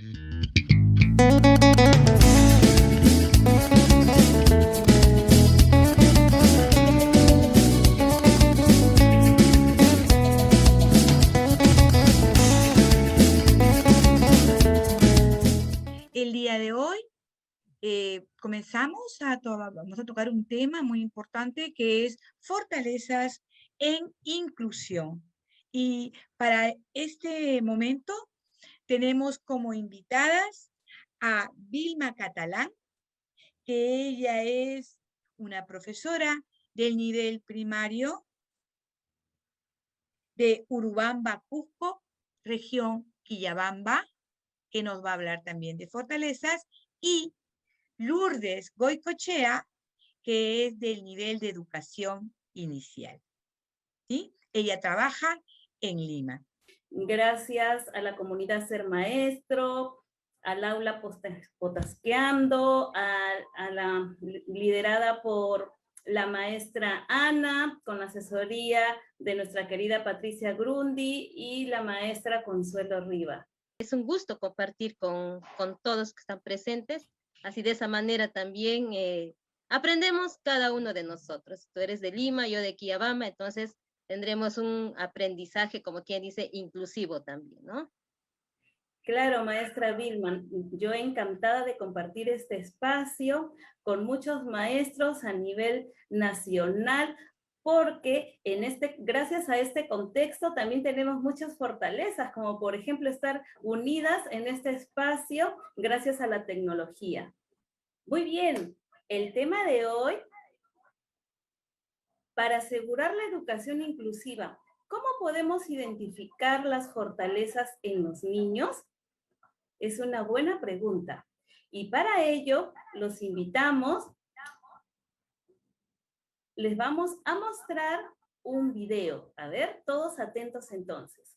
El día de hoy vamos a tocar un tema muy importante que es fortalezas en inclusión. Y para este momento tenemos como invitadas a Vilma Catalán, que ella es una profesora del nivel primario de Urubamba, Cusco, región Quillabamba, que nos va a hablar también de fortalezas, y Lourdes Goicochea, que es del nivel de educación inicial. ¿Sí? Ella trabaja en Lima. Gracias a la comunidad Ser Maestro, al aula Potasqueando, a la liderada por la maestra Ana, con la asesoría de nuestra querida Patricia Grundi y la maestra Consuelo Riva. Es un gusto compartir con todos que están presentes, así de esa manera también aprendemos cada uno de nosotros. Tú eres de Lima, yo de Quillabamba, entonces tendremos un aprendizaje, como quien dice, inclusivo también, ¿no? Claro, maestra Vilma, yo encantada de compartir este espacio con muchos maestros a nivel nacional, porque gracias a este contexto también tenemos muchas fortalezas, como por ejemplo estar unidas en este espacio gracias a la tecnología. Muy bien, el tema de hoy, para asegurar la educación inclusiva, ¿cómo podemos identificar las fortalezas en los niños? Es una buena pregunta. Y para ello, los invitamos, les vamos a mostrar un video. A ver, todos atentos entonces.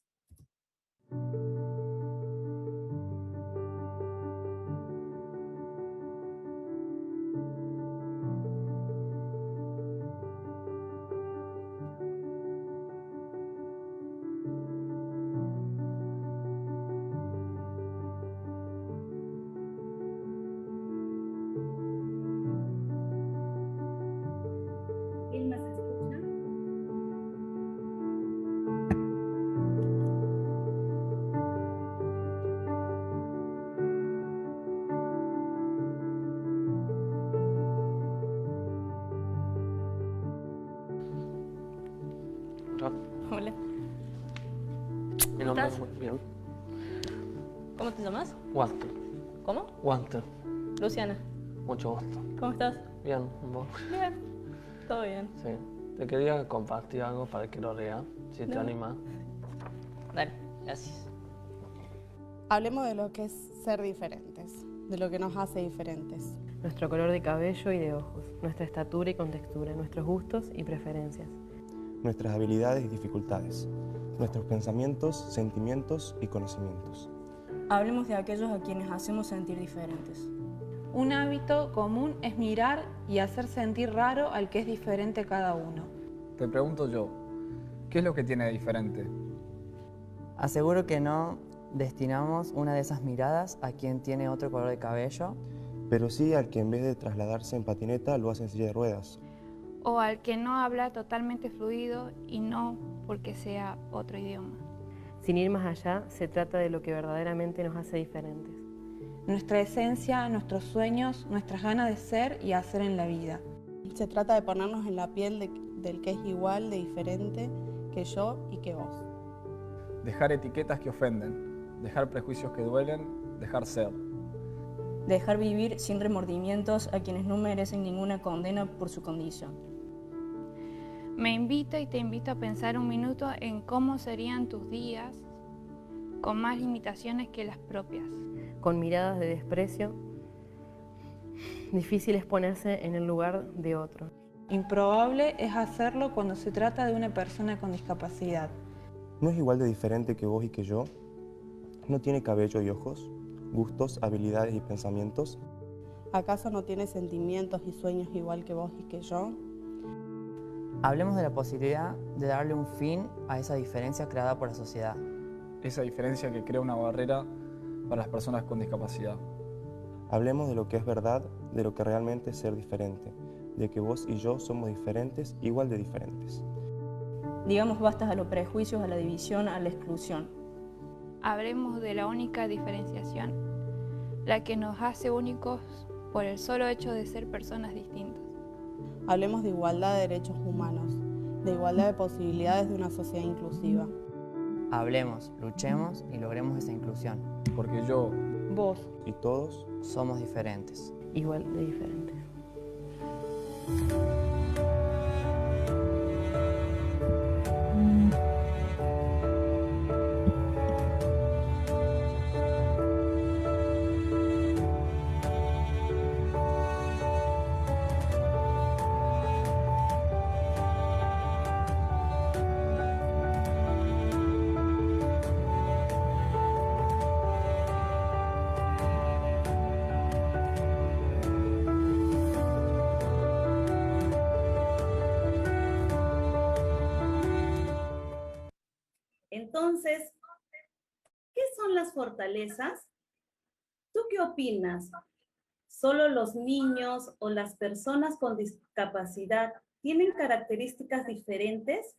¿Vilma se escucha? Hola. Mi nombre ¿Estás? es bien. ¿Cómo te llamas? Walter. ¿Cómo? Walter. Luciana. Mucho gusto. ¿Cómo estás? Bien, ¿vos? Bien. Todo bien. Sí. Te quería compartir algo para que lo leas, si te animas. Dale, gracias. Hablemos de lo que es ser diferentes, de lo que nos hace diferentes. Nuestro color de cabello y de ojos, nuestra estatura y contextura, nuestros gustos y preferencias. Nuestras habilidades y dificultades, nuestros pensamientos, sentimientos y conocimientos. Hablemos de aquellos a quienes hacemos sentir diferentes. Un hábito común es mirar y hacer sentir raro al que es diferente a cada uno. Te pregunto yo, ¿qué es lo que tiene de diferente? Aseguro que no destinamos una de esas miradas a quien tiene otro color de cabello, pero sí al que en vez de trasladarse en patineta lo hace en silla de ruedas. O al que no habla totalmente fluido y no porque sea otro idioma. Sin ir más allá, se trata de lo que verdaderamente nos hace diferentes. Nuestra esencia, nuestros sueños, nuestras ganas de ser y hacer en la vida. Se trata de ponernos en la piel del que es igual de diferente que yo y que vos. Dejar etiquetas que ofenden, dejar prejuicios que duelen, dejar ser. Dejar vivir sin remordimientos a quienes no merecen ninguna condena por su condición. Me invito y te invito a pensar un minuto en cómo serían tus días con más limitaciones que las propias. Con miradas de desprecio, difícil es ponerse en el lugar de otro. Improbable es hacerlo cuando se trata de una persona con discapacidad. ¿No es igual de diferente que vos y que yo? ¿No tiene cabello y ojos, gustos, habilidades y pensamientos? ¿Acaso no tiene sentimientos y sueños igual que vos y que yo? Hablemos de la posibilidad de darle un fin a esa diferencia creada por la sociedad. Esa diferencia que crea una barrera para las personas con discapacidad. Hablemos de lo que es verdad, de lo que realmente es ser diferente, de que vos y yo somos diferentes, igual de diferentes. Digamos basta a los prejuicios, a la división, a la exclusión. Hablemos de la única diferenciación, la que nos hace únicos por el solo hecho de ser personas distintas. Hablemos de igualdad de derechos humanos, de igualdad de posibilidades de una sociedad inclusiva. Hablemos, luchemos y logremos esa inclusión. Porque yo, vos y todos somos diferentes. Igual de diferentes. Entonces, ¿qué son las fortalezas? ¿Tú qué opinas? ¿Solo los niños o las personas con discapacidad tienen características diferentes?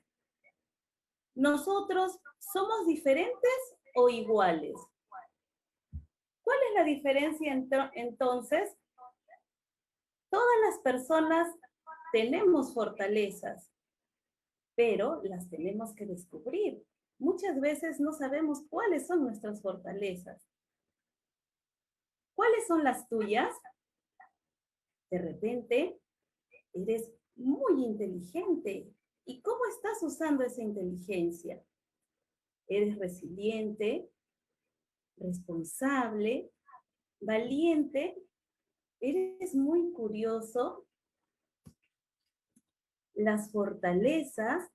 ¿Nosotros somos diferentes o iguales? ¿Cuál es la diferencia entonces? Todas las personas tenemos fortalezas, pero las tenemos que descubrir. Muchas veces no sabemos cuáles son nuestras fortalezas. ¿Cuáles son las tuyas? De repente, eres muy inteligente. ¿Y cómo estás usando esa inteligencia? ¿Eres resiliente, responsable, valiente? ¿Eres muy curioso? Las fortalezas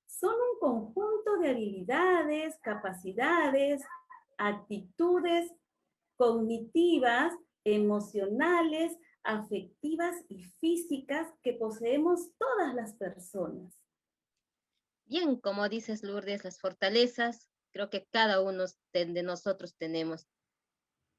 son un conjunto de habilidades, capacidades, actitudes cognitivas, emocionales, afectivas y físicas que poseemos todas las personas. Bien, como dices, Lourdes, las fortalezas, creo que cada uno de nosotros tenemos.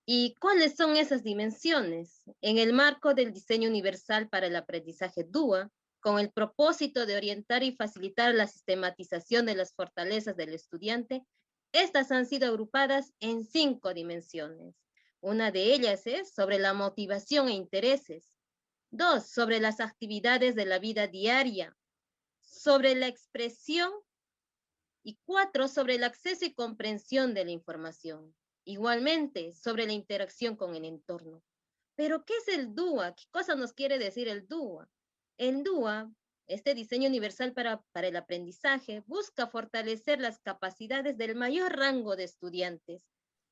¿Y cuáles son esas dimensiones? En el marco del diseño universal para el aprendizaje DUA, con el propósito de orientar y facilitar la sistematización de las fortalezas del estudiante, estas han sido agrupadas en 5 dimensiones. Una de ellas es sobre la motivación e intereses. 2, sobre las actividades de la vida diaria. Sobre la expresión. Y 4, sobre el acceso y comprensión de la información. Igualmente, sobre la interacción con el entorno. ¿Pero qué es el DUA? ¿Qué cosa nos quiere decir el DUA? El DUA, este diseño universal para el aprendizaje, busca fortalecer las capacidades del mayor rango de estudiantes,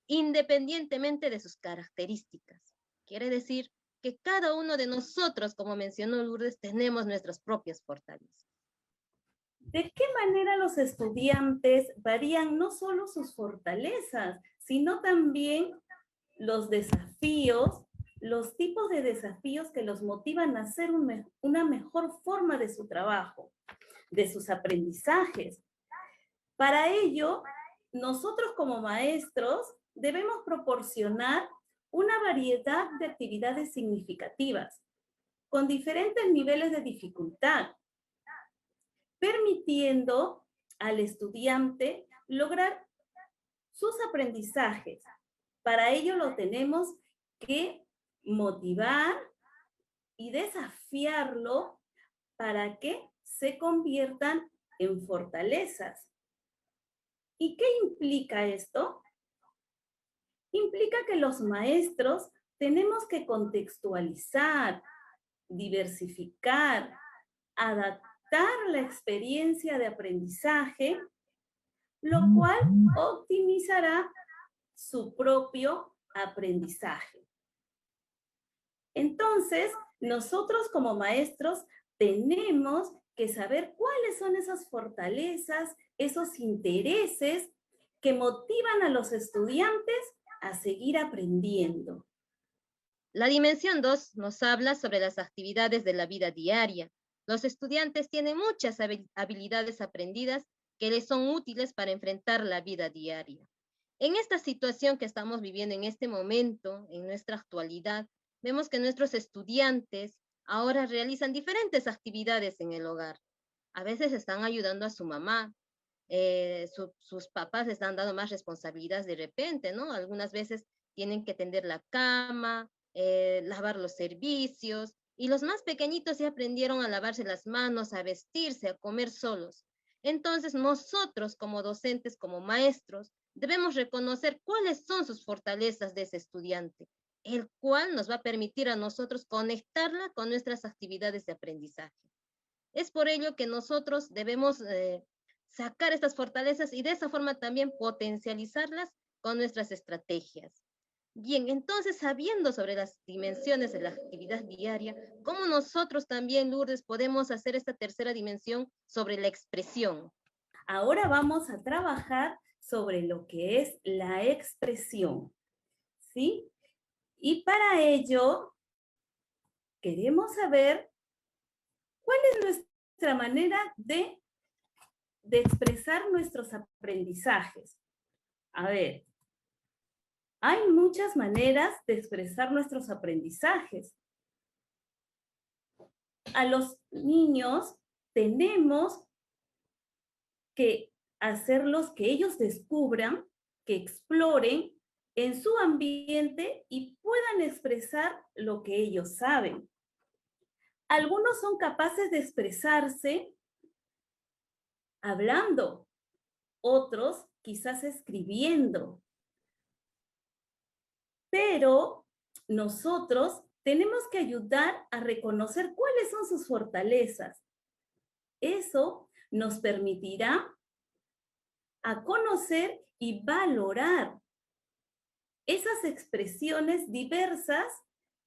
independientemente de sus características. Quiere decir que cada uno de nosotros, como mencionó Lourdes, tenemos nuestras propias fortalezas. ¿De qué manera los estudiantes varían no solo sus fortalezas, sino también los desafíos, los tipos de desafíos que los motivan a hacer una mejor forma de su trabajo, de sus aprendizajes? Para ello, nosotros como maestros debemos proporcionar una variedad de actividades significativas, con diferentes niveles de dificultad, permitiendo al estudiante lograr sus aprendizajes. Para ello lo tenemos que motivar y desafiarlo para que se conviertan en fortalezas. ¿Y qué implica esto? Implica que los maestros tenemos que contextualizar, diversificar, adaptar la experiencia de aprendizaje, lo cual optimizará su propio aprendizaje. Entonces, nosotros como maestros tenemos que saber cuáles son esas fortalezas, esos intereses que motivan a los estudiantes a seguir aprendiendo. La dimensión 2 nos habla sobre las actividades de la vida diaria. Los estudiantes tienen muchas habilidades aprendidas que les son útiles para enfrentar la vida diaria. En esta situación que estamos viviendo en este momento, en nuestra actualidad, vemos que nuestros estudiantes ahora realizan diferentes actividades en el hogar. A veces están ayudando a su mamá, sus papás les están dando más responsabilidades de repente, ¿no? Algunas veces tienen que tender la cama, lavar los servicios, y los más pequeñitos ya aprendieron a lavarse las manos, a vestirse, a comer solos. Entonces nosotros como docentes, como maestros, debemos reconocer cuáles son sus fortalezas de ese estudiante, el cual nos va a permitir a nosotros conectarla con nuestras actividades de aprendizaje. Es por ello que nosotros debemos sacar estas fortalezas y de esa forma también potencializarlas con nuestras estrategias. Bien, entonces, sabiendo sobre las dimensiones de la actividad diaria, ¿cómo nosotros también, Lourdes, podemos hacer esta tercera dimensión sobre la expresión? Ahora vamos a trabajar sobre lo que es la expresión, ¿sí? Y para ello, queremos saber cuál es nuestra manera de expresar nuestros aprendizajes. A ver, hay muchas maneras de expresar nuestros aprendizajes. A los niños tenemos que hacerlos que ellos descubran, que exploren en su ambiente y puedan expresar lo que ellos saben. Algunos son capaces de expresarse hablando, otros quizás escribiendo. Pero nosotros tenemos que ayudar a reconocer cuáles son sus fortalezas. Eso nos permitirá a conocer y valorar esas expresiones diversas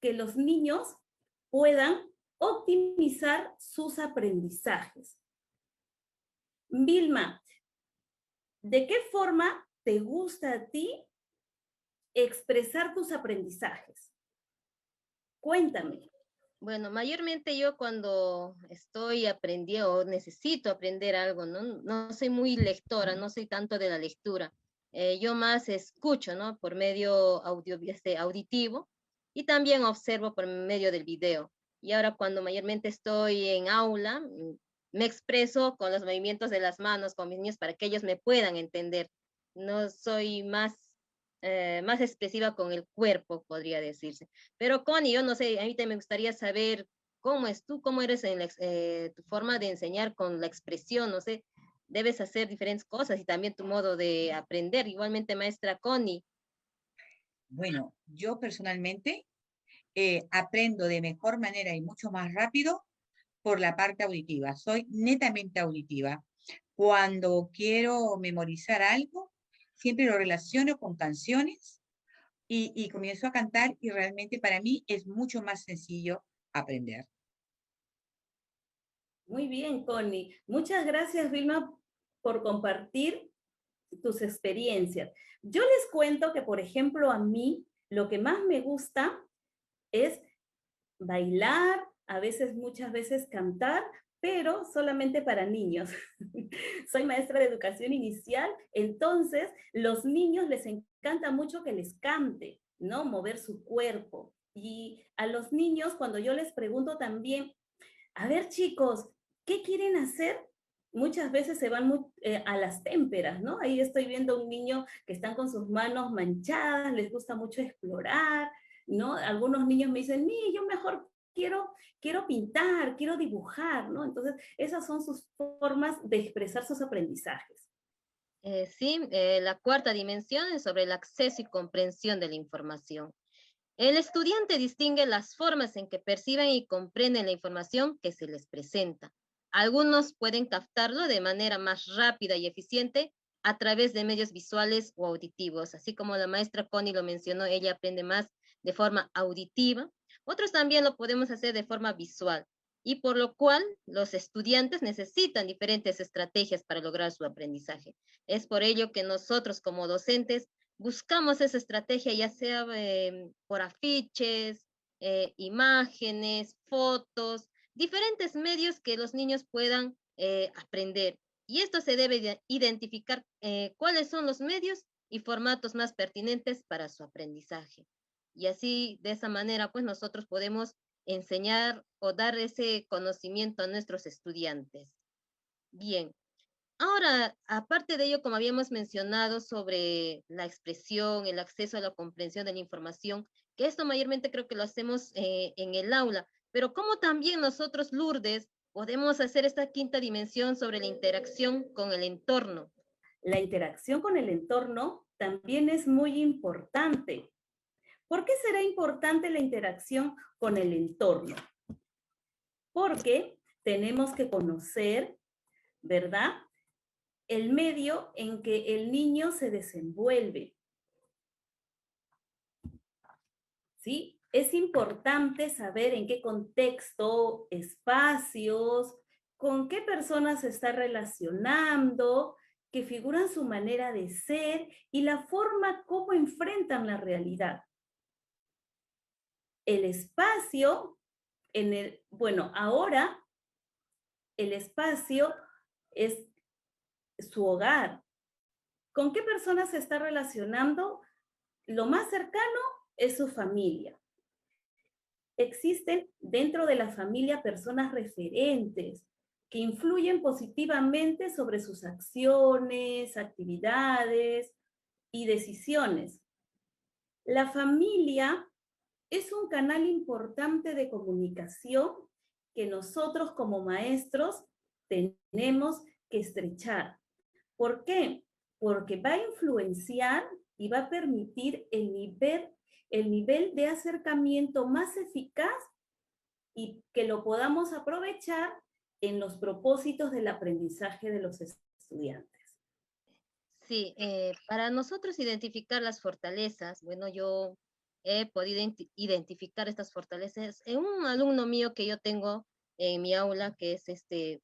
que los niños puedan optimizar sus aprendizajes. Vilma, ¿de qué forma te gusta a ti expresar tus aprendizajes? Cuéntame. Bueno, mayormente yo cuando estoy aprendiendo o necesito aprender algo, no soy muy lectora, no soy tanto de la lectura. Yo más escucho, ¿no? Por medio auditivo, y también observo por medio del video. Y ahora cuando mayormente estoy en aula, me expreso con los movimientos de las manos, con mis niños, para que ellos me puedan entender. No soy más expresiva con el cuerpo, podría decirse. Pero Connie, yo no sé, a mí también me gustaría saber cómo es tú, cómo eres en tu forma de enseñar con la expresión, no sé, debes hacer diferentes cosas y también tu modo de aprender. Igualmente, maestra Connie. Bueno, yo personalmente aprendo de mejor manera y mucho más rápido por la parte auditiva. Soy netamente auditiva. Cuando quiero memorizar algo, siempre lo relaciono con canciones y comienzo a cantar, y realmente para mí es mucho más sencillo aprender. Muy bien, Connie. Muchas gracias, Vilma, por compartir tus experiencias. Yo les cuento que, por ejemplo, a mí lo que más me gusta es bailar, muchas veces cantar, pero solamente para niños. Soy maestra de educación inicial, entonces los niños les encanta mucho que les cante, ¿no? Mover su cuerpo. Y a los niños, cuando yo les pregunto también, a ver chicos, ¿qué quieren hacer? Muchas veces se van a las témperas, ¿no? Ahí estoy viendo un niño que están con sus manos manchadas, les gusta mucho explorar, ¿no? Algunos niños me dicen, yo mejor quiero pintar, quiero dibujar, ¿no? Entonces, esas son sus formas de expresar sus aprendizajes. Sí, la cuarta dimensión es sobre el acceso y comprensión de la información. El estudiante distingue las formas en que perciben y comprenden la información que se les presenta. Algunos pueden captarlo de manera más rápida y eficiente a través de medios visuales o auditivos. Así como la maestra Connie lo mencionó, ella aprende más de forma auditiva. Otros también lo podemos hacer de forma visual, y por lo cual los estudiantes necesitan diferentes estrategias para lograr su aprendizaje. Es por ello que nosotros como docentes buscamos esa estrategia, ya sea por afiches, imágenes, fotos, diferentes medios que los niños puedan aprender. Y esto se debe identificar cuáles son los medios y formatos más pertinentes para su aprendizaje. Y así, de esa manera, pues nosotros podemos enseñar o dar ese conocimiento a nuestros estudiantes. Bien, ahora, aparte de ello, como habíamos mencionado sobre la expresión, el acceso a la comprensión de la información, que esto mayormente creo que lo hacemos en el aula, pero cómo también nosotros, Lourdes, podemos hacer esta quinta dimensión sobre la interacción con el entorno. La interacción con el entorno también es muy importante. ¿Por qué será importante la interacción con el entorno? Porque tenemos que conocer, ¿verdad?, el medio en que el niño se desenvuelve. ¿Sí? Es importante saber en qué contexto, espacios, con qué personas se está relacionando, que figuran su manera de ser y la forma como enfrentan la realidad. El espacio, bueno, ahora el espacio es su hogar. ¿Con qué personas se está relacionando? Lo más cercano es su familia. Existen dentro de la familia personas referentes que influyen positivamente sobre sus acciones, actividades y decisiones. La familia es un canal importante de comunicación que nosotros como maestros tenemos que estrechar. ¿Por qué? Porque va a influenciar y va a permitir el nivel de acercamiento más eficaz y que lo podamos aprovechar en los propósitos del aprendizaje de los estudiantes. Sí, para nosotros identificar las fortalezas, bueno, yo he podido identificar estas fortalezas en un alumno mío que yo tengo en mi aula, que es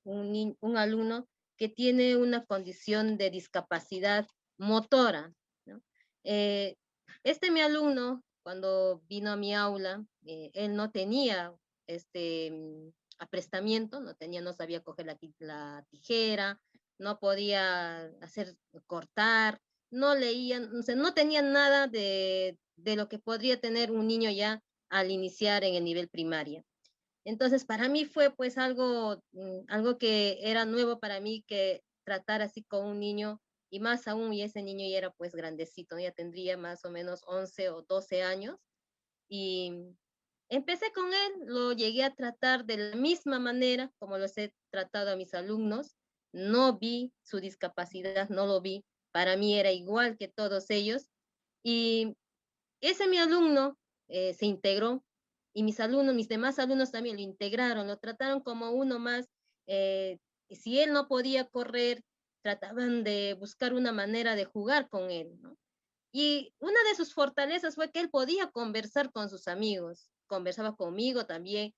un alumno que tiene una condición de discapacidad motora, ¿no? Mi alumno, cuando vino a mi aula, él no tenía aprestamiento, no sabía coger la tijera, no podía cortar, no leía, no tenía nada de lo que podría tener un niño ya al iniciar en el nivel primaria. Entonces, para mí fue pues algo que era nuevo para mí, que tratar así con un niño, y más aún, y ese niño ya era pues grandecito, ya tendría más o menos 11 o 12 años, y empecé con él, lo llegué a tratar de la misma manera como los he tratado a mis alumnos, no vi su discapacidad, no lo vi, para mí era igual que todos ellos, y ese mi alumno se integró, y mis demás alumnos también lo integraron, lo trataron como uno más. Si él no podía correr, trataban de buscar una manera de jugar con él, ¿no? Y una de sus fortalezas fue que él podía conversar con sus amigos, conversaba conmigo también,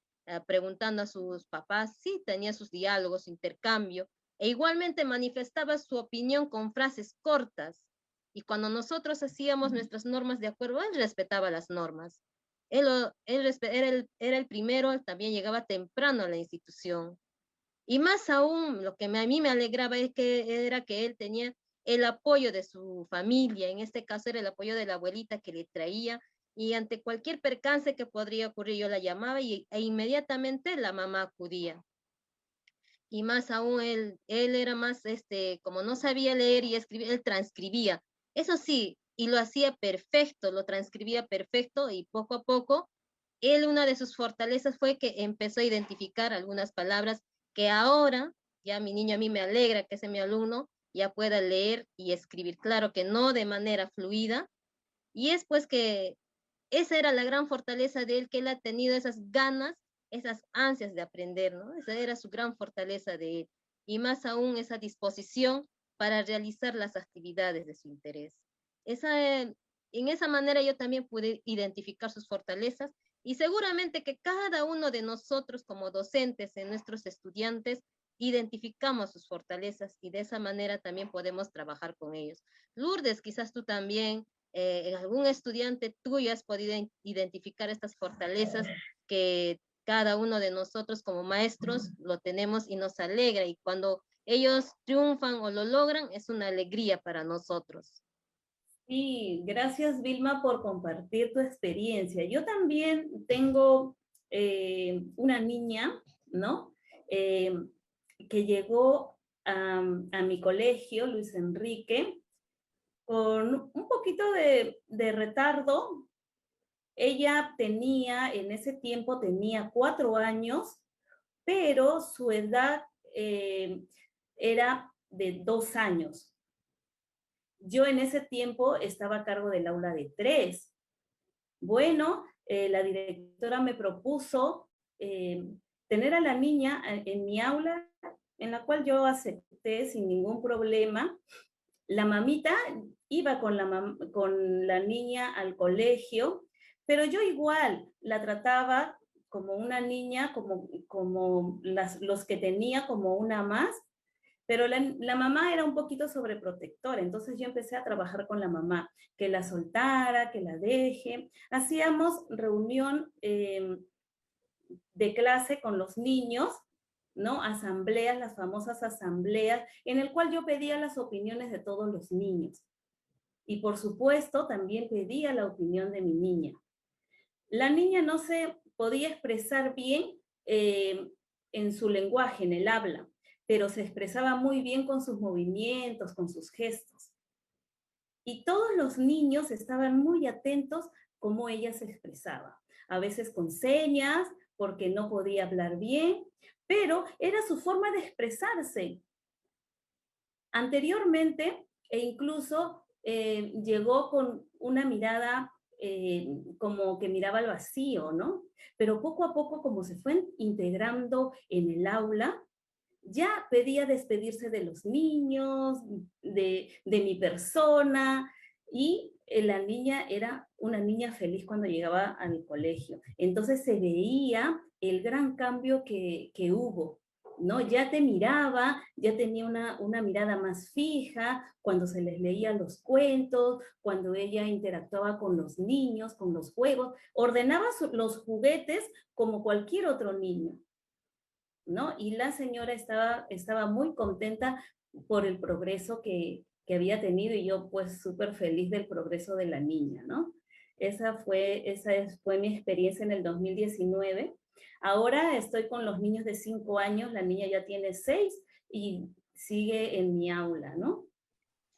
preguntando a sus papás, sí, tenía sus diálogos, intercambio, e igualmente manifestaba su opinión con frases cortas. Y cuando nosotros hacíamos nuestras normas de acuerdo, él respetaba las normas. Era el primero, él también llegaba temprano a la institución. Y más aún, lo que a mí me alegraba era que él tenía el apoyo de su familia, en este caso era el apoyo de la abuelita que le traía, y ante cualquier percance que podría ocurrir yo la llamaba e inmediatamente la mamá acudía. Y más aún, él era más, como no sabía leer y escribir, él transcribía. Eso sí, y lo hacía perfecto, lo transcribía perfecto, y poco a poco, una de sus fortalezas fue que empezó a identificar algunas palabras que ahora, ya mi niño, a mí me alegra que ese mi alumno ya pueda leer y escribir, claro que no de manera fluida, y es pues que esa era la gran fortaleza de él, que él ha tenido esas ganas, esas ansias de aprender, ¿no? Esa era su gran fortaleza de él, y más aún esa disposición para realizar las actividades de su interés. En esa manera yo también pude identificar sus fortalezas, y seguramente que cada uno de nosotros como docentes en nuestros estudiantes identificamos sus fortalezas, y de esa manera también podemos trabajar con ellos. Lourdes, quizás tú también en algún estudiante tuyo has podido identificar estas fortalezas que cada uno de nosotros como maestros lo tenemos, y nos alegra, y cuando ellos triunfan o lo logran es una alegría para nosotros. Sí, gracias Vilma por compartir tu experiencia. Yo también tengo una niña, ¿no? Que llegó a mi colegio, Luis Enrique, con un poquito de retardo. Ella tenía, en ese tiempo tenía 4 años, pero su edad era de 2 años. Yo en ese tiempo estaba a cargo del aula de 3. Bueno, la directora me propuso tener a la niña en mi aula, en la cual yo acepté sin ningún problema. La mamita iba con la niña al colegio, pero yo igual la trataba como una niña, como los que tenía como una más, pero la mamá era un poquito sobreprotectora, entonces yo empecé a trabajar con la mamá, que la soltara, que la deje. Hacíamos reunión de clase con los niños, ¿no? Asambleas, las famosas asambleas, en el cual yo pedía las opiniones de todos los niños. Y por supuesto, también pedía la opinión de mi niña. La niña no se podía expresar bien en su lenguaje, en el habla, pero se expresaba muy bien con sus movimientos, con sus gestos. Y todos los niños estaban muy atentos cómo ella se expresaba. A veces con señas, porque no podía hablar bien, pero era su forma de expresarse. Anteriormente, e incluso llegó con una mirada como que miraba al vacío, ¿no? Pero poco a poco, como se fue integrando en el aula, ya pedía despedirse de los niños, de mi persona, y la niña era una niña feliz cuando llegaba al colegio. Entonces se veía el gran cambio que hubo, ¿no? Ya te miraba, ya tenía una mirada más fija, cuando se les leía los cuentos, cuando ella interactuaba con los niños, con los juegos, ordenaba los juguetes como cualquier otro niño, ¿no? Y la señora estaba muy contenta por el progreso que había tenido, y yo pues súper feliz del progreso de la niña, ¿no? Esa fue mi experiencia en el 2019. Ahora estoy con los niños de 5 años, la niña ya tiene 6 y sigue en mi aula, ¿no?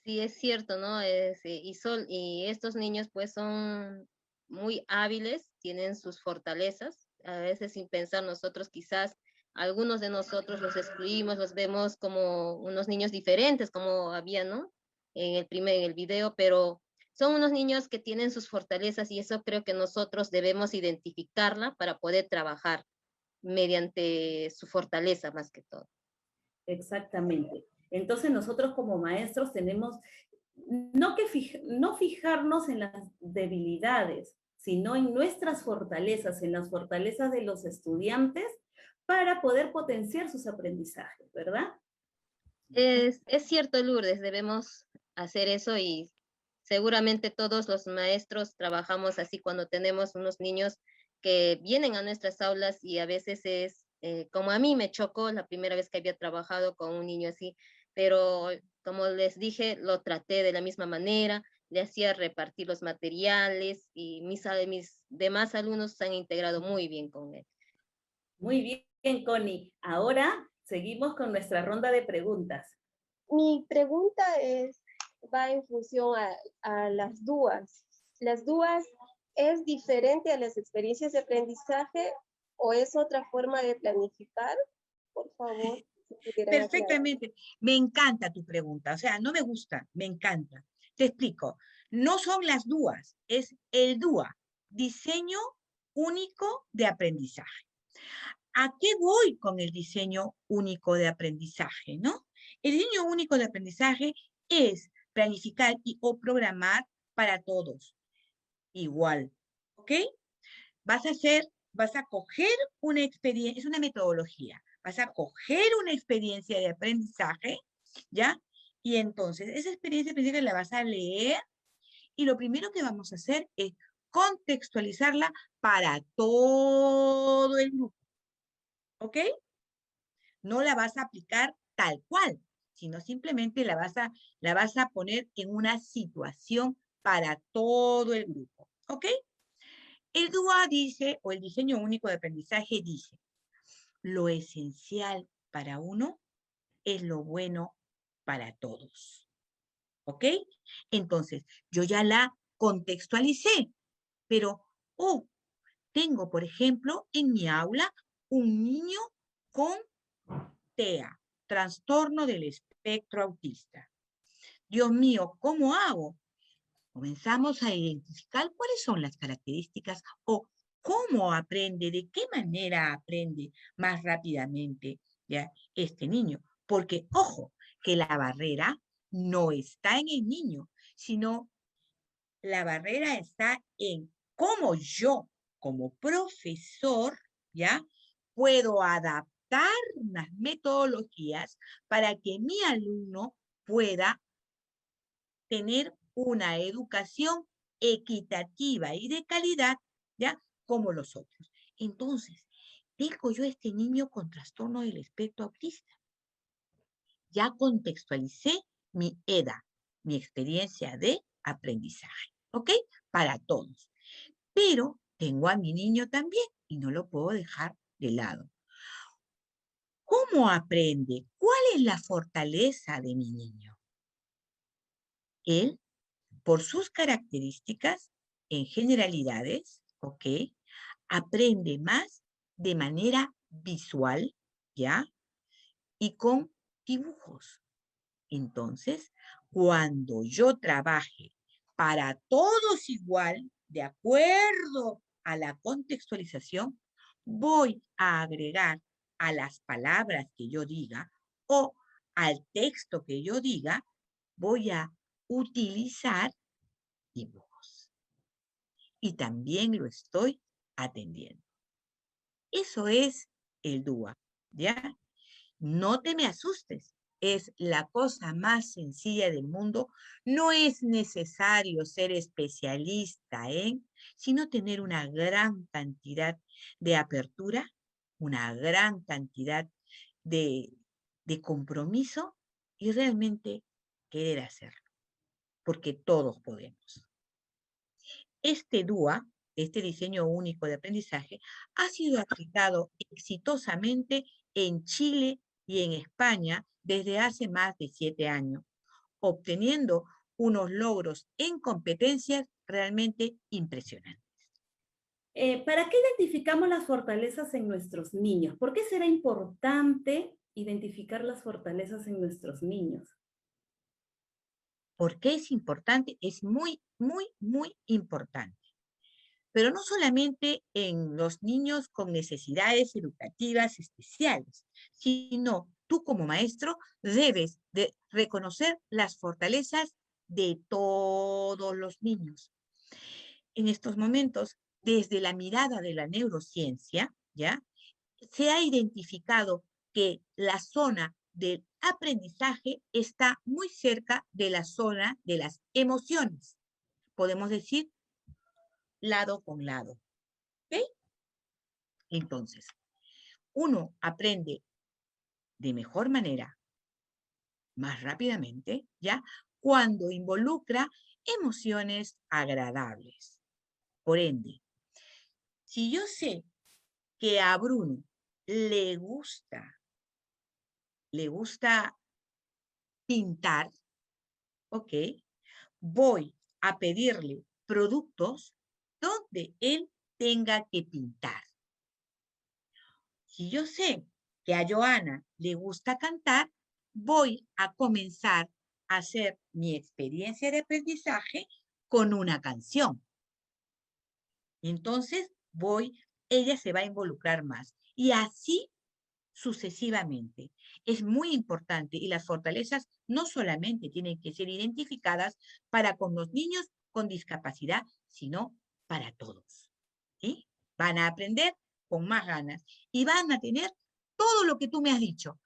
Sí, es cierto, ¿no? Y estos niños pues son muy hábiles, tienen sus fortalezas, a veces sin pensar nosotros quizás algunos de nosotros los excluimos, los vemos como unos niños diferentes, como había, ¿no? En el video, pero son unos niños que tienen sus fortalezas y eso creo que nosotros debemos identificarla para poder trabajar mediante su fortaleza más que todo. Exactamente. Entonces nosotros como maestros tenemos no fijarnos en las debilidades, sino en nuestras fortalezas, en las fortalezas de los estudiantes para poder potenciar sus aprendizajes, ¿verdad? Es cierto, Lourdes, debemos hacer eso y seguramente todos los maestros trabajamos así cuando tenemos unos niños que vienen a nuestras aulas y a veces es, como a mí me chocó la primera vez que había trabajado con un niño así, pero como les dije, lo traté de la misma manera, le hacía repartir los materiales y mis demás alumnos se han integrado muy bien con él. Muy bien, Connie. Ahora seguimos con nuestra ronda de preguntas. Mi pregunta va en función a las DUAs. ¿Las DUAs es diferente a las experiencias de aprendizaje o es otra forma de planificar? Por favor. Perfectamente. Aclarar. Me encanta tu pregunta. O sea, no me gusta, me encanta. Te explico. No son las DUAs, es el DUA, Diseño Único de Aprendizaje. ¿A qué voy con el diseño único de aprendizaje, no? El diseño único de aprendizaje es planificar o programar para todos. Igual, ¿ok? Vas a coger una experiencia, es una metodología. Vas a coger una experiencia de aprendizaje, ¿ya? Y entonces esa experiencia de aprendizaje la vas a leer y lo primero que vamos a hacer es contextualizarla para todo el grupo. ¿Ok? No la vas a aplicar tal cual, sino simplemente la vas a poner en una situación para todo el grupo. ¿Ok? El DUA dice, o el diseño único de aprendizaje dice, lo esencial para uno es lo bueno para todos. ¿Ok? Entonces, yo ya la contextualicé, pero, tengo, por ejemplo, en mi aula un niño con TEA, trastorno del espectro autista. Dios mío, ¿cómo hago? Comenzamos a identificar cuáles son las características o cómo aprende, de qué manera aprende más rápidamente, ¿ya?, este niño. Porque, ojo, que la barrera no está en el niño, sino la barrera está en cómo yo, como profesor, ¿ya?, puedo adaptar unas metodologías para que mi alumno pueda tener una educación equitativa y de calidad, ¿ya?, como los otros. Entonces, tengo yo este niño con trastorno del espectro autista. Ya contextualicé mi EDA, mi experiencia de aprendizaje, ¿ok? Para todos. Pero tengo a mi niño también y no lo puedo dejar de lado. ¿Cómo aprende? ¿Cuál es la fortaleza de mi niño? Él, por sus características, en generalidades, ¿ok?, aprende más de manera visual, ¿ya?, y con dibujos. Entonces, cuando yo trabaje para todos igual, de acuerdo a la contextualización, voy a agregar a las palabras que yo diga o al texto que yo diga, voy a utilizar dibujos. Y también lo estoy atendiendo. Eso es el DUA, ¿ya? No te me asustes. Es la cosa más sencilla del mundo. No es necesario ser especialista sino tener una gran cantidad de apertura, una gran cantidad de compromiso y realmente querer hacerlo, porque todos podemos. Este DUA, este diseño único de aprendizaje, ha sido aplicado exitosamente en Chile y en España desde hace más de 7 años, obteniendo unos logros en competencias realmente impresionantes. ¿Para qué identificamos las fortalezas en nuestros niños? ¿Por qué será importante identificar las fortalezas en nuestros niños? ¿Por qué es importante? Es muy, muy, muy importante. Pero no solamente en los niños con necesidades educativas especiales, sino tú como maestro debes de reconocer las fortalezas de todos los niños. En estos momentos, desde la mirada de la neurociencia, ¿ya?, se ha identificado que la zona del aprendizaje está muy cerca de la zona de las emociones. Podemos decir lado con lado. ¿Ok? Entonces, uno aprende de mejor manera, más rápidamente, ¿ya?, cuando involucra emociones agradables. Por ende, si yo sé que a Bruno le gusta pintar, ¿ok?, voy a pedirle productos donde él tenga que pintar. Si yo sé que a Joana le gusta cantar, voy a comenzar a hacer mi experiencia de aprendizaje con una canción. Entonces, ella se va a involucrar más. Y así sucesivamente. Es muy importante y las fortalezas no solamente tienen que ser identificadas para con los niños con discapacidad, sino para todos. ¿Sí? Van a aprender con más ganas y van a tener todo lo que tú me has dicho.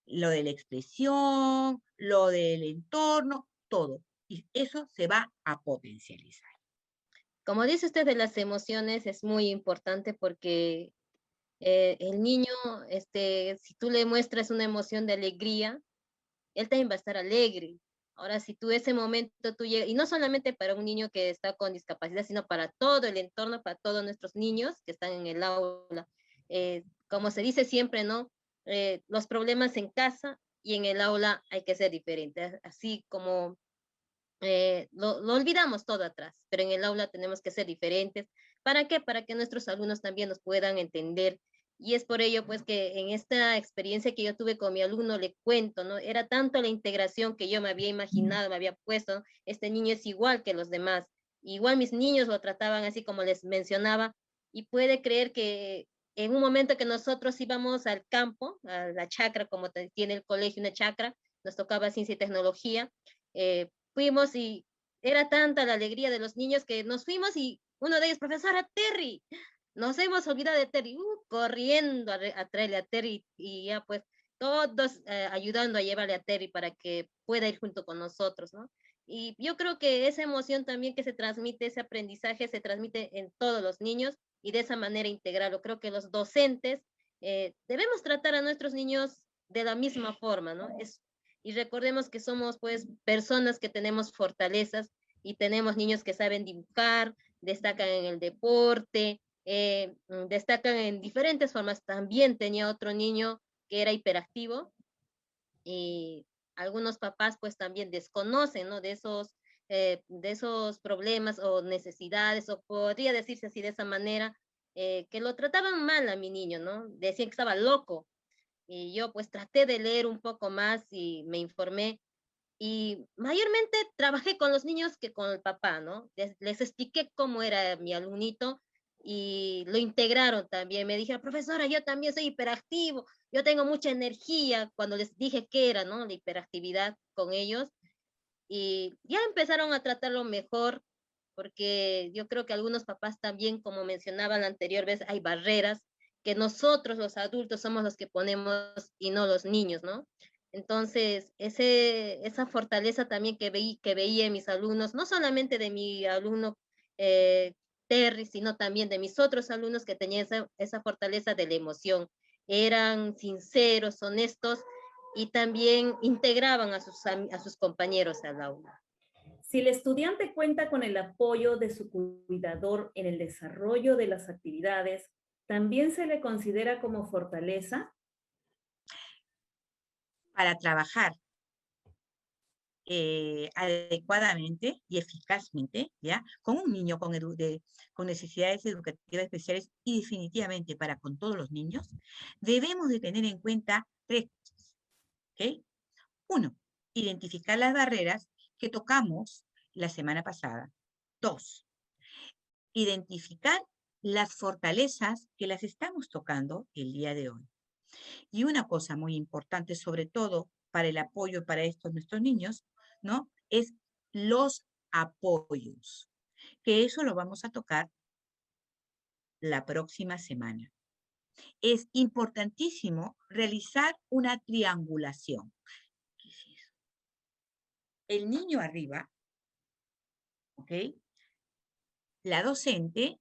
Lo de la expresión, lo del entorno, todo. Y eso se va a potencializar. Como dice usted de las emociones, es muy importante porque el niño, si tú le muestras una emoción de alegría, él también va a estar alegre. Ahora, si tú ese momento tú llegas, y no solamente para un niño que está con discapacidad, sino para todo el entorno, para todos nuestros niños que están en el aula. Como se dice siempre, ¿no? Los problemas en casa y en el aula hay que ser diferentes. Así como lo olvidamos todo atrás, pero en el aula tenemos que ser diferentes. ¿Para qué? Para que nuestros alumnos también nos puedan entender. Y es por ello, pues, que en esta experiencia que yo tuve con mi alumno, le cuento, ¿no? Era tanto la integración que yo me había imaginado, me había puesto, ¿no? Este niño es igual que los demás. Igual mis niños lo trataban así como les mencionaba, y puede creer que en un momento que nosotros íbamos al campo, a la chacra, como tiene el colegio una chacra, nos tocaba ciencia y tecnología, fuimos y era tanta la alegría de los niños que nos fuimos y uno de ellos, profesora Terry, nos hemos olvidado de Terry, corriendo a traerle a Terry y ya pues todos ayudando a llevarle a Terry para que pueda ir junto con nosotros, ¿no? Y yo creo que esa emoción también que se transmite, ese aprendizaje se transmite en todos los niños y de esa manera integrarlo. Creo que los docentes debemos tratar a nuestros niños de la misma forma, ¿no? Y recordemos que somos pues personas que tenemos fortalezas y tenemos niños que saben dibujar, destacan en el deporte, destacan en diferentes formas. También tenía otro niño que era hiperactivo y algunos papás pues también desconocen, ¿no? De esos problemas o necesidades, o podría decirse así de esa manera, que lo trataban mal a mi niño, ¿no? Decían que estaba loco. Y yo pues traté de leer un poco más y me informé y mayormente trabajé con los niños que con el papá, ¿no? Les expliqué cómo era mi alumnito y lo integraron también. Me dijeron, profesora, yo también soy hiperactivo, yo tengo mucha energía, cuando les dije qué era, ¿no? La hiperactividad con ellos. Y ya empezaron a tratarlo mejor, porque yo creo que algunos papás también, como mencionaba la anterior vez, hay barreras que nosotros los adultos somos los que ponemos y no los niños, ¿no? Entonces, esa fortaleza también que veía en mis alumnos, no solamente de mi alumno Terry, sino también de mis otros alumnos que tenían esa fortaleza de la emoción. Eran sinceros, honestos y también integraban a sus compañeros al aula. Si el estudiante cuenta con el apoyo de su cuidador en el desarrollo de las actividades, ¿también se le considera como fortaleza? Para trabajar adecuadamente y eficazmente, ¿ya? Con un niño con necesidades educativas especiales y definitivamente para con todos los niños, debemos de tener en cuenta 3 cosas, ¿ok? 1, identificar las barreras que tocamos la semana pasada. 2, identificar las fortalezas que las estamos tocando el día de hoy. Y una cosa muy importante, sobre todo para el apoyo para nuestros niños, ¿no? Es los apoyos, que eso lo vamos a tocar la próxima semana. Es importantísimo realizar una triangulación. ¿Qué es eso? El niño arriba, ¿ok? La docente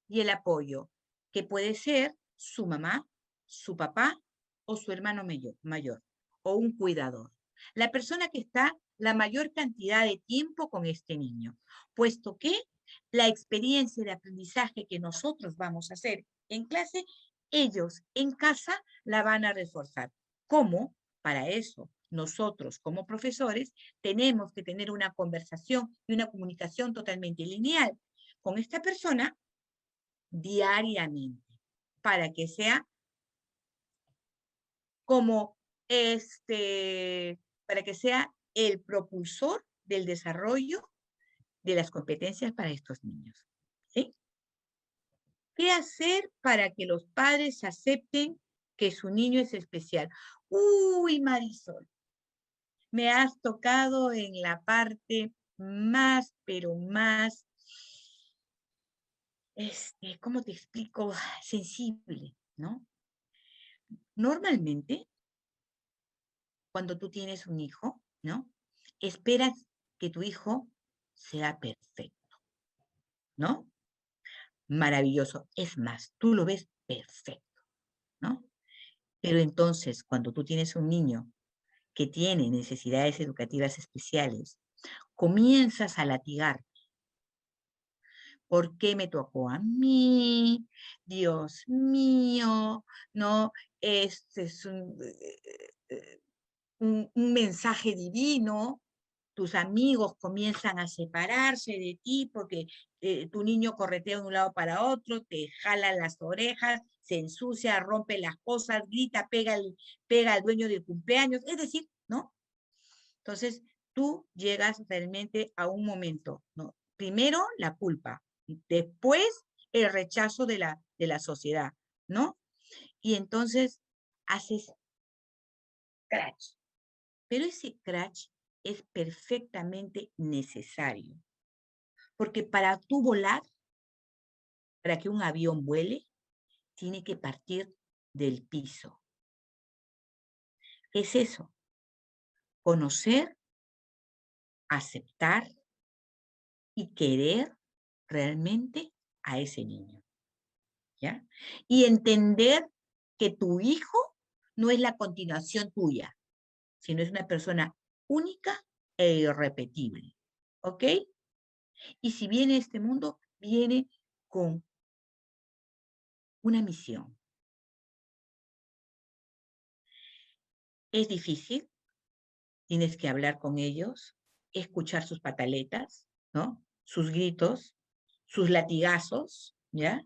y el apoyo, que puede ser su mamá, su papá o su hermano mayor o un cuidador. La persona que está la mayor cantidad de tiempo con este niño, puesto que la experiencia de aprendizaje que nosotros vamos a hacer en clase, ellos en casa la van a reforzar. ¿Cómo? Para eso, nosotros como profesores tenemos que tener una conversación y una comunicación totalmente lineal con esta persona diariamente, para que sea como para que sea el propulsor del desarrollo de las competencias para estos niños. ¿Sí? ¿Qué hacer para que los padres acepten que su niño es especial? Uy, Marisol, me has tocado en la parte más, pero más, ¿cómo te explico? Sensible, ¿no? Normalmente, cuando tú tienes un hijo, ¿no? Esperas que tu hijo sea perfecto, ¿no? Maravilloso. Es más, tú lo ves perfecto, ¿no? Pero entonces, cuando tú tienes un niño que tiene necesidades educativas especiales, comienzas a latigar. ¿Por qué me tocó a mí? Dios mío, ¿no? Este es un mensaje divino. Tus amigos comienzan a separarse de ti porque tu niño corretea de un lado para otro, te jala las orejas, se ensucia, rompe las cosas, grita, pega al dueño del cumpleaños, es decir, ¿no? Entonces, tú llegas realmente a un momento, ¿no? Primero, la culpa, después, el rechazo de la sociedad, ¿no? Y entonces, haces crash. Pero ese crash es perfectamente necesario. Porque para tú volar, para que un avión vuele, tiene que partir del piso. ¿Qué es eso? Conocer, aceptar y querer realmente a ese niño. ¿Ya? Y entender que tu hijo no es la continuación tuya, sino es una persona única e irrepetible. ¿Ok? Y si viene a este mundo, viene con una misión. Es difícil, tienes que hablar con ellos, escuchar sus pataletas, ¿no? Sus gritos, sus latigazos, ¿ya?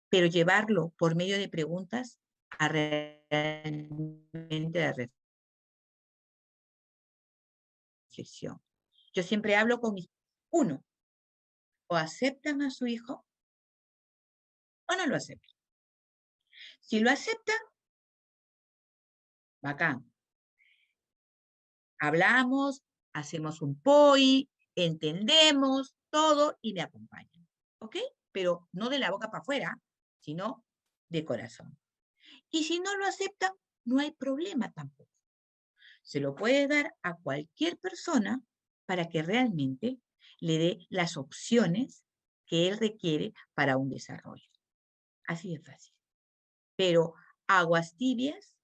Pero llevarlo por medio de preguntas a realmente la reflexión. Yo siempre hablo con mis... Uno, o aceptan a su hijo o no lo aceptan. Si lo aceptan, bacán. Hablamos, hacemos un POI, entendemos todo y me acompañan. ¿Ok? Pero no de la boca para afuera, sino de corazón. Y si no lo aceptan, no hay problema tampoco. Se lo puede dar a cualquier persona para que realmente le dé las opciones que él requiere para un desarrollo. Así de fácil. Pero aguas tibias,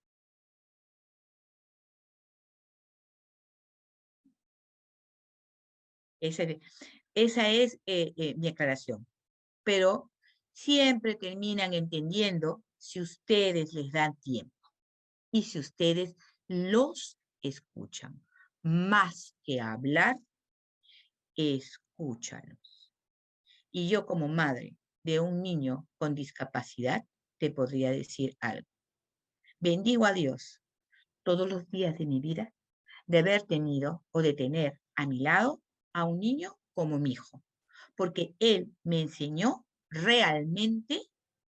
esa es mi aclaración. Pero siempre terminan entendiendo si ustedes les dan tiempo y si ustedes los escuchan. Más que hablar, escúchalos. Y yo como madre de un niño con discapacidad, te podría decir algo. Bendigo a Dios todos los días de mi vida de haber tenido o de tener a mi lado a un niño como mi hijo, porque él me enseñó realmente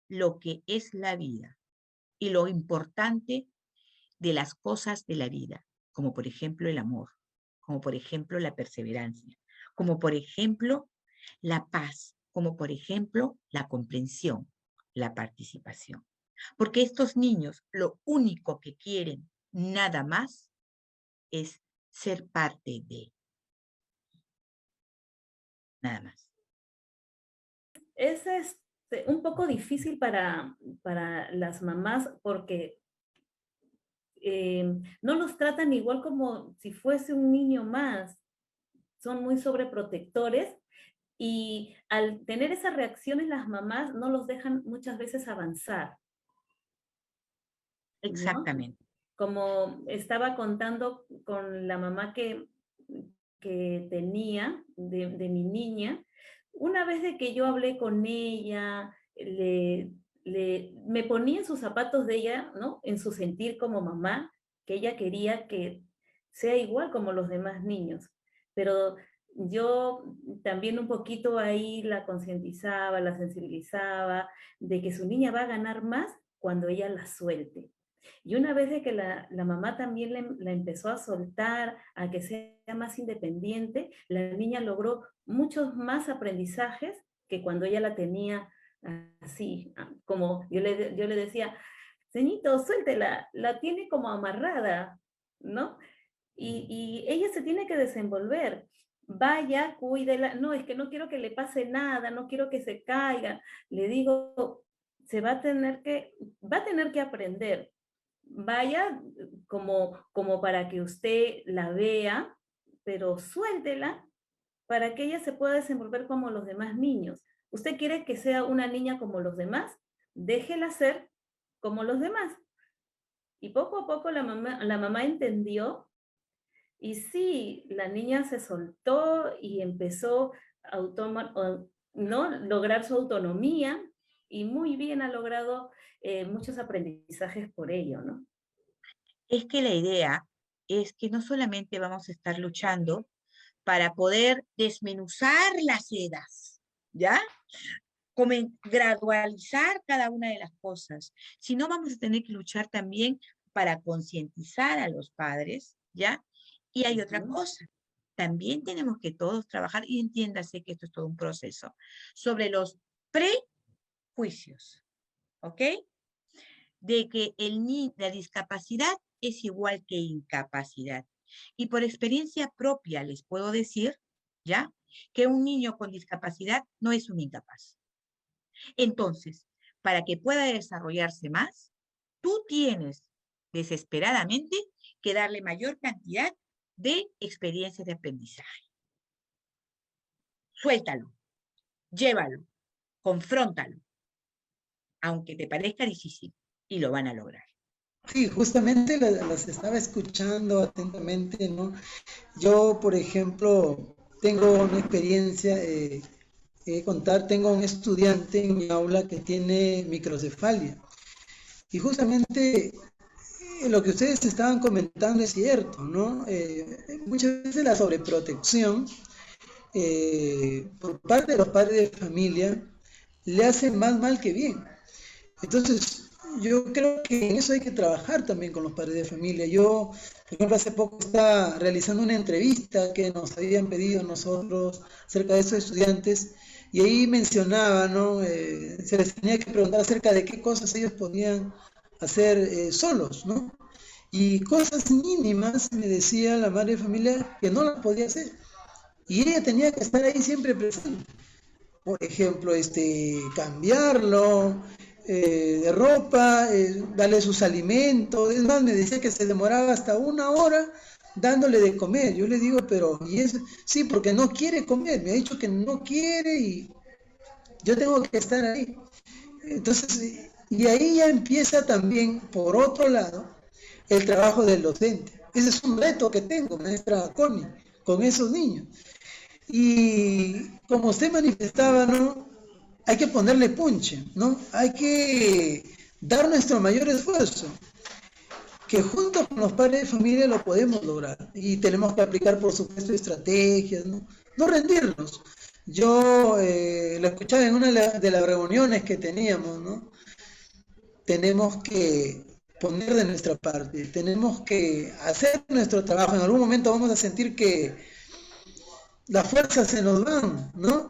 lo que es la vida y lo importante de las cosas de la vida, como por ejemplo el amor, como por ejemplo la perseverancia, como por ejemplo la paz, como por ejemplo la comprensión, la participación. Porque estos niños lo único que quieren nada más es ser parte de. Nada más. Es un poco difícil para las mamás porque no los tratan igual como si fuese un niño más. Son muy sobreprotectores y al tener esas reacciones las mamás no los dejan muchas veces avanzar. Exactamente. ¿No? Como estaba contando con la mamá que tenía de mi niña, una vez de que yo hablé con ella, me ponía en sus zapatos de ella, ¿no? En su sentir como mamá, que ella quería que sea igual como los demás niños. Pero yo también un poquito ahí la concientizaba, la sensibilizaba de que su niña va a ganar más cuando ella la suelte. Y una vez de que la mamá también la empezó a soltar, a que sea más independiente, la niña logró muchos más aprendizajes que cuando ella la tenía así, como yo le decía, ceñito, suéltela, la tiene como amarrada, ¿no? Y ella se tiene que desenvolver. Vaya, cuídela, no, es que no quiero que le pase nada, no quiero que se caiga. Le digo, va a tener que aprender. vaya como para que usted la vea, pero suéltela para que ella se pueda desenvolver como los demás niños. ¿Usted quiere que sea una niña como los demás? Déjela ser como los demás. Y poco a poco la mamá entendió, y sí, la niña se soltó y empezó a lograr su autonomía, y muy bien ha logrado muchos aprendizajes por ello, ¿no? Es que la idea es que no solamente vamos a estar luchando para poder desmenuzar las edas, ¿ya? Como gradualizar cada una de las cosas, sino vamos a tener que luchar también para concientizar a los padres, ¿ya? Y hay otra cosa, también tenemos que todos trabajar, y entiéndase que esto es todo un proceso, sobre los prejuicios, ¿ok? De que la discapacidad es igual que incapacidad. Y por experiencia propia les puedo decir, ¿ya? Que un niño con discapacidad no es un incapaz. Entonces, para que pueda desarrollarse más, tú tienes desesperadamente que darle mayor cantidad de experiencias de aprendizaje. Suéltalo, llévalo, confróntalo, aunque te parezca difícil, y lo van a lograr. Sí, justamente las estaba escuchando atentamente, ¿no? Yo, por ejemplo, tengo una experiencia contar, tengo un estudiante en mi aula que tiene microcefalia, y justamente lo que ustedes estaban comentando es cierto, ¿no? Muchas veces la sobreprotección por parte de los padres de familia le hace más mal que bien. Entonces, yo creo que en eso hay que trabajar también con los padres de familia. Yo, por ejemplo, hace poco estaba realizando una entrevista que nos habían pedido nosotros acerca de esos estudiantes, y ahí mencionaba, ¿no? Se les tenía que preguntar acerca de qué cosas ellos podían hacer solos, ¿no? Y cosas mínimas, me decía la madre de familia, que no las podía hacer. Y ella tenía que estar ahí siempre presente. Por ejemplo, cambiarlo de ropa, darle sus alimentos. Es más, me decía que se demoraba hasta 1 hora dándole de comer. Yo le digo, pero, ¿y eso? Sí, porque no quiere comer. Me ha dicho que no quiere y yo tengo que estar ahí. Entonces, y ahí ya empieza también, por otro lado, el trabajo del docente. Ese es un reto que tengo, maestra Connie, con esos niños. Y como usted manifestaba, ¿no? Hay que ponerle punche, ¿no? Hay que dar nuestro mayor esfuerzo, que junto con los padres de familia lo podemos lograr. Y tenemos que aplicar, por supuesto, estrategias, ¿no? No rendirnos. Yo lo escuchaba en una de las reuniones que teníamos, ¿no? Tenemos que poner de nuestra parte, tenemos que hacer nuestro trabajo. En algún momento vamos a sentir que las fuerzas se nos van, ¿no?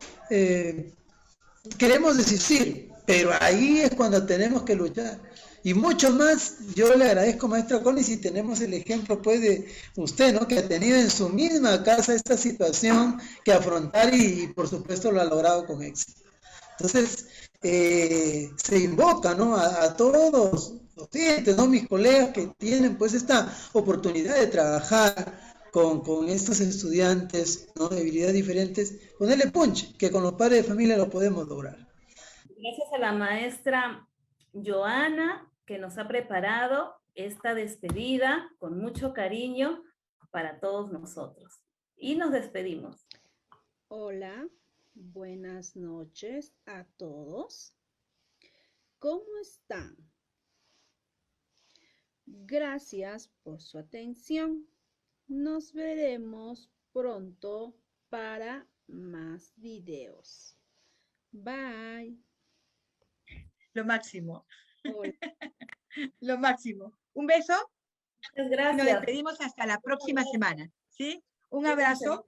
Queremos desistir, pero ahí es cuando tenemos que luchar. Y mucho más, yo le agradezco, maestra Connie, si tenemos el ejemplo, pues, de usted, ¿no? Que ha tenido en su misma casa esta situación que afrontar, y por supuesto lo ha logrado con éxito. Entonces, se invoca, ¿no? A todos los docentes, ¿no? Mis colegas que tienen, pues, esta oportunidad de trabajar con estos estudiantes, ¿no? De habilidades diferentes, ponerle punch, que con los padres de familia lo podemos lograr. Gracias a la maestra Joana, que nos ha preparado esta despedida con mucho cariño para todos nosotros. Y nos despedimos. Hola, buenas noches a todos. ¿Cómo están? Gracias por su atención. Nos veremos pronto para más videos. Bye. Lo máximo. Lo máximo. Un beso. Muchas gracias. Nos despedimos hasta la próxima semana. ¿Sí? Un abrazo.